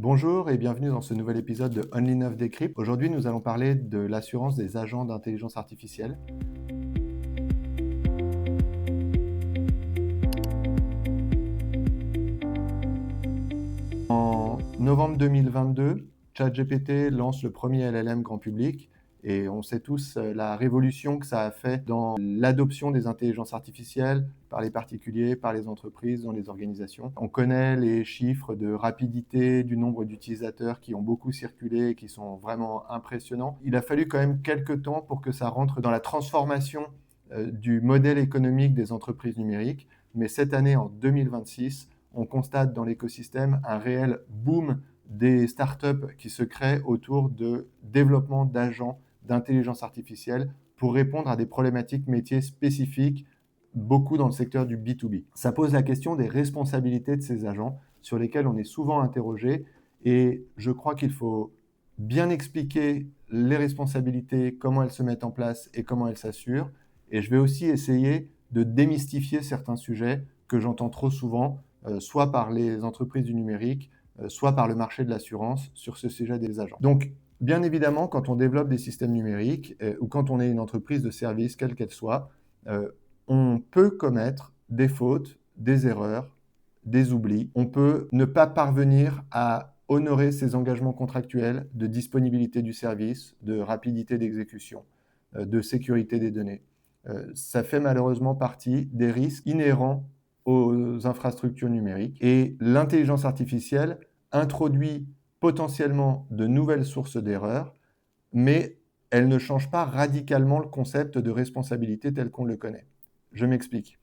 Bonjour et bienvenue dans ce nouvel épisode de Only 9 Decrypt. Aujourd'hui, nous allons parler de l'assurance des agents d'intelligence artificielle. En novembre 2022, ChatGPT lance le premier LLM grand public et on sait tous la révolution que ça a fait dans l'adoption des intelligences artificielles par les particuliers, par les entreprises, dans les organisations. On connaît les chiffres de rapidité, du nombre d'utilisateurs qui ont beaucoup circulé et qui sont vraiment impressionnants. Il a fallu quand même quelques temps pour que ça rentre dans la transformation du modèle économique des entreprises numériques, mais cette année, en 2026, on constate dans l'écosystème un réel boom des startups qui se créent autour de développement d'agents d'intelligence artificielle pour répondre à des problématiques métiers spécifiques, beaucoup dans le secteur du B2B. Ça pose la question des responsabilités de ces agents sur lesquels on est souvent interrogé et je crois qu'il faut bien expliquer les responsabilités, comment elles se mettent en place et comment elles s'assurent. Et je vais aussi essayer de démystifier certains sujets que j'entends trop souvent, soit par les entreprises du numérique, soit par le marché de l'assurance sur ce sujet des agents. Donc, bien évidemment, quand on développe des systèmes numériques ou quand on est une entreprise de service, quelle qu'elle soit, on peut commettre des fautes, des erreurs, des oublis. On peut ne pas parvenir à honorer ses engagements contractuels de disponibilité du service, de rapidité d'exécution, de sécurité des données. Ça fait malheureusement partie des risques inhérents aux infrastructures numériques. Et l'intelligence artificielle introduit potentiellement de nouvelles sources d'erreurs, mais elle ne change pas radicalement le concept de responsabilité tel qu'on le connaît. Je m'explique.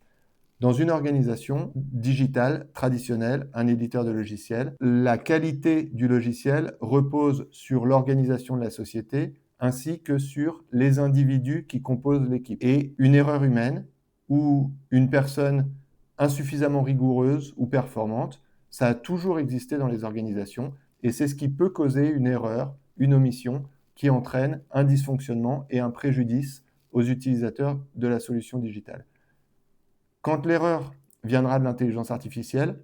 Dans une organisation digitale traditionnelle, un éditeur de logiciels, la qualité du logiciel repose sur l'organisation de la société ainsi que sur les individus qui composent l'équipe. Et une erreur humaine ou une personne insuffisamment rigoureuse ou performante, ça a toujours existé dans les organisations et c'est ce qui peut causer une erreur, une omission qui entraîne un dysfonctionnement et un préjudice aux utilisateurs de la solution digitale. Quand l'erreur viendra de l'intelligence artificielle,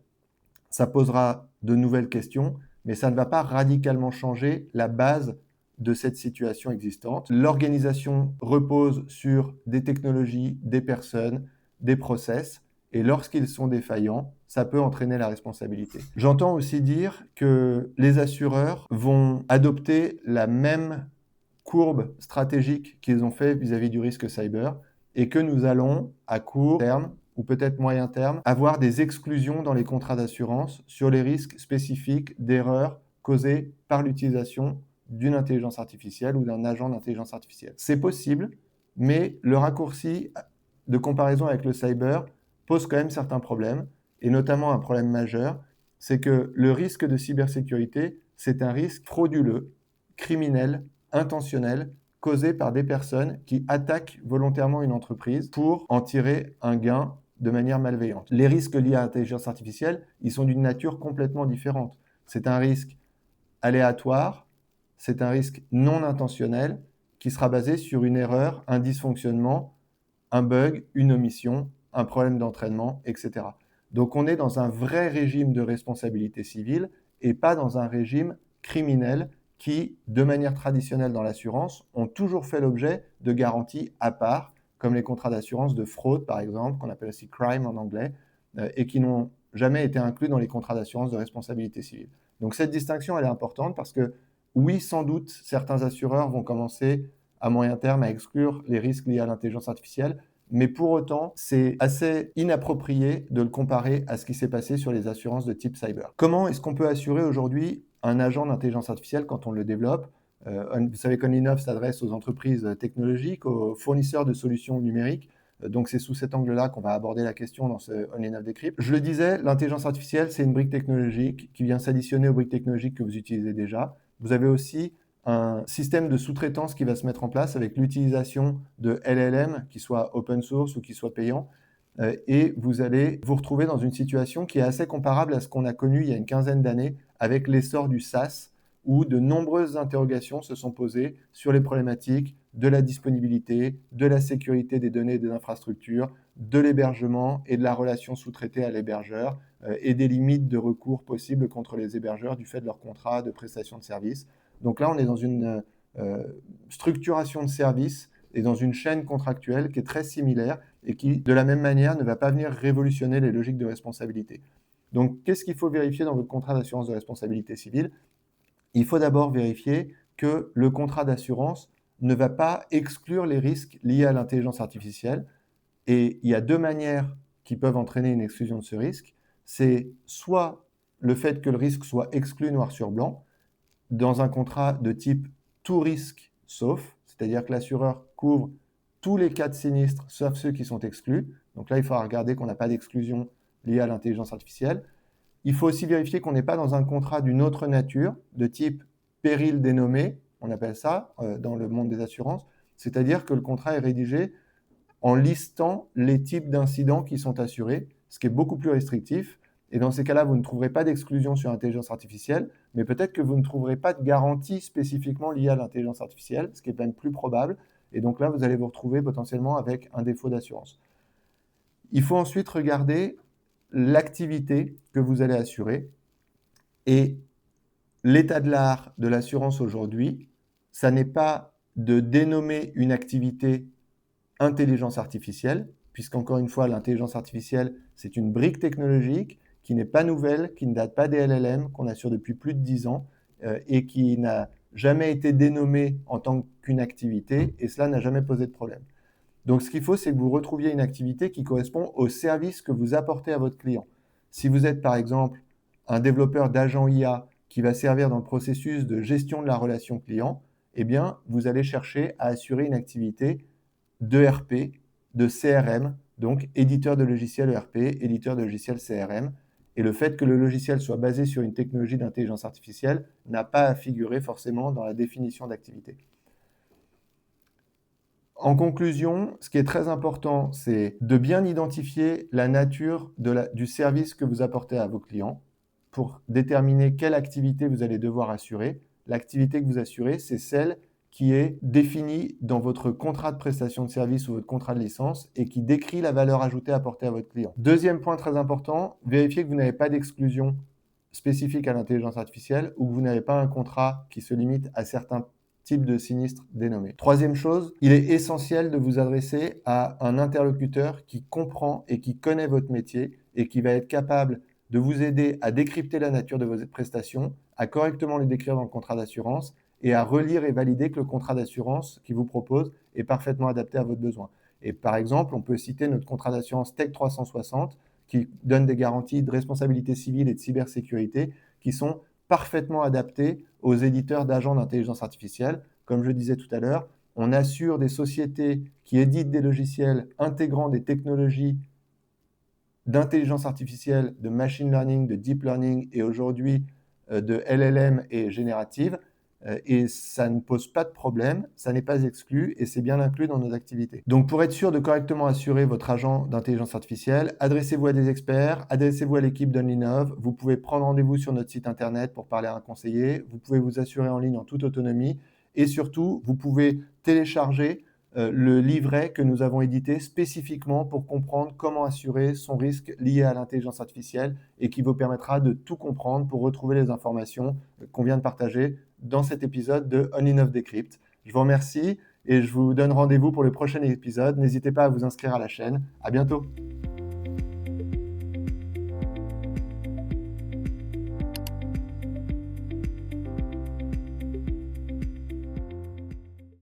ça posera de nouvelles questions, mais ça ne va pas radicalement changer la base de cette situation existante. L'organisation repose sur des technologies, des personnes, des process, et lorsqu'ils sont défaillants, ça peut entraîner la responsabilité. J'entends aussi dire que les assureurs vont adopter la même courbe stratégique qu'ils ont fait vis-à-vis du risque cyber et que nous allons, à court terme ou peut-être moyen terme, avoir des exclusions dans les contrats d'assurance sur les risques spécifiques d'erreurs causées par l'utilisation d'une intelligence artificielle ou d'un agent d'intelligence artificielle. C'est possible, mais le raccourci de comparaison avec le cyber pose quand même certains problèmes, et notamment un problème majeur, c'est que le risque de cybersécurité, c'est un risque frauduleux, criminel, intentionnel, causé par des personnes qui attaquent volontairement une entreprise pour en tirer un gain de manière malveillante. Les risques liés à l'intelligence artificielle, ils sont d'une nature complètement différente. C'est un risque aléatoire, c'est un risque non intentionnel qui sera basé sur une erreur, un dysfonctionnement, un bug, une omission, un problème d'entraînement, etc. Donc on est dans un vrai régime de responsabilité civile et pas dans un régime criminel qui, de manière traditionnelle dans l'assurance, ont toujours fait l'objet de garanties à part, comme les contrats d'assurance de fraude, par exemple, qu'on appelle aussi crime en anglais, et qui n'ont jamais été inclus dans les contrats d'assurance de responsabilité civile. Donc cette distinction, elle est importante parce que, oui, sans doute, certains assureurs vont commencer à moyen terme à exclure les risques liés à l'intelligence artificielle, mais pour autant, c'est assez inapproprié de le comparer à ce qui s'est passé sur les assurances de type cyber. Comment est-ce qu'on peut assurer aujourd'hui un agent d'intelligence artificielle quand on le développe? Vous savez qu'Only9 s'adresse aux entreprises technologiques, aux fournisseurs de solutions numériques. Donc c'est sous cet angle-là qu'on va aborder la question dans ce Only9 Decrypt. Je le disais, l'intelligence artificielle, c'est une brique technologique qui vient s'additionner aux briques technologiques que vous utilisez déjà. Vous avez aussi un système de sous-traitance qui va se mettre en place avec l'utilisation de LLM, qui soit open source ou qui soit payant. Et vous allez vous retrouver dans une situation qui est assez comparable à ce qu'on a connu il y a une quinzaine d'années avec l'essor du SaaS, où de nombreuses interrogations se sont posées sur les problématiques de la disponibilité, de la sécurité des données et des infrastructures, de l'hébergement et de la relation sous-traitée à l'hébergeur, et des limites de recours possibles contre les hébergeurs du fait de leur contrat de prestation de service. Donc là, on est dans une structuration de service et dans une chaîne contractuelle qui est très similaire et qui, de la même manière, ne va pas venir révolutionner les logiques de responsabilité. Donc, qu'est-ce qu'il faut vérifier dans votre contrat d'assurance de responsabilité civile? Il faut d'abord vérifier que le contrat d'assurance ne va pas exclure les risques liés à l'intelligence artificielle. Et il y a deux manières qui peuvent entraîner une exclusion de ce risque. C'est soit le fait que le risque soit exclu noir sur blanc, dans un contrat de type tout risque sauf, c'est-à-dire que l'assureur couvre tous les cas de sinistre sauf ceux qui sont exclus. Donc là, il faudra regarder qu'on n'a pas d'exclusion liée à l'intelligence artificielle. Il faut aussi vérifier qu'on n'est pas dans un contrat d'une autre nature, de type péril dénommé, on appelle ça dans le monde des assurances, c'est-à-dire que le contrat est rédigé en listant les types d'incidents qui sont assurés, ce qui est beaucoup plus restrictif. Et dans ces cas-là, vous ne trouverez pas d'exclusion sur l'intelligence artificielle, mais peut-être que vous ne trouverez pas de garantie spécifiquement liée à l'intelligence artificielle, ce qui est même plus probable. Et donc là, vous allez vous retrouver potentiellement avec un défaut d'assurance. Il faut ensuite regarder l'activité que vous allez assurer. Et l'état de l'art de l'assurance aujourd'hui, ça n'est pas de dénommer une activité intelligence artificielle, puisqu'encore une fois, l'intelligence artificielle, c'est une brique technologique qui n'est pas nouvelle, qui ne date pas des LLM, qu'on assure depuis plus de 10 ans, et qui n'a jamais été dénommée en tant qu'une activité, et cela n'a jamais posé de problème. Donc ce qu'il faut, c'est que vous retrouviez une activité qui correspond au service que vous apportez à votre client. Si vous êtes par exemple un développeur d'agent IA qui va servir dans le processus de gestion de la relation client, eh bien, vous allez chercher à assurer une activité d'ERP, de CRM, donc éditeur de logiciels ERP, éditeur de logiciels CRM. Et le fait que le logiciel soit basé sur une technologie d'intelligence artificielle n'a pas à figurer forcément dans la définition d'activité. En conclusion, ce qui est très important, c'est de bien identifier la nature du service que vous apportez à vos clients pour déterminer quelle activité vous allez devoir assurer. L'activité que vous assurez, c'est celle qui est définie dans votre contrat de prestation de service ou votre contrat de licence et qui décrit la valeur ajoutée apportée à votre client. Deuxième point très important, vérifiez que vous n'avez pas d'exclusion spécifique à l'intelligence artificielle ou que vous n'avez pas un contrat qui se limite à certains type de sinistre dénommé. Troisième chose, il est essentiel de vous adresser à un interlocuteur qui comprend et qui connaît votre métier et qui va être capable de vous aider à décrypter la nature de vos prestations, à correctement les décrire dans le contrat d'assurance et à relire et valider que le contrat d'assurance qu'il vous propose est parfaitement adapté à votre besoin. Et par exemple, on peut citer notre contrat d'assurance Tech 360 qui donne des garanties de responsabilité civile et de cybersécurité qui sont parfaitement adapté aux éditeurs d'agents d'intelligence artificielle. Comme je disais tout à l'heure, on assure des sociétés qui éditent des logiciels intégrant des technologies d'intelligence artificielle, de machine learning, de deep learning et aujourd'hui de LLM et générative. Et ça ne pose pas de problème, ça n'est pas exclu et c'est bien inclus dans nos activités. Donc pour être sûr de correctement assurer votre agent d'intelligence artificielle, adressez-vous à des experts, adressez-vous à l'équipe d'Onlinov, vous pouvez prendre rendez-vous sur notre site internet pour parler à un conseiller, vous pouvez vous assurer en ligne en toute autonomie et surtout, vous pouvez télécharger le livret que nous avons édité spécifiquement pour comprendre comment assurer son risque lié à l'intelligence artificielle et qui vous permettra de tout comprendre pour retrouver les informations qu'on vient de partager dans cet épisode de Onlinov Decrypt. Je vous remercie et je vous donne rendez-vous pour le prochain épisode. N'hésitez pas à vous inscrire à la chaîne. À bientôt.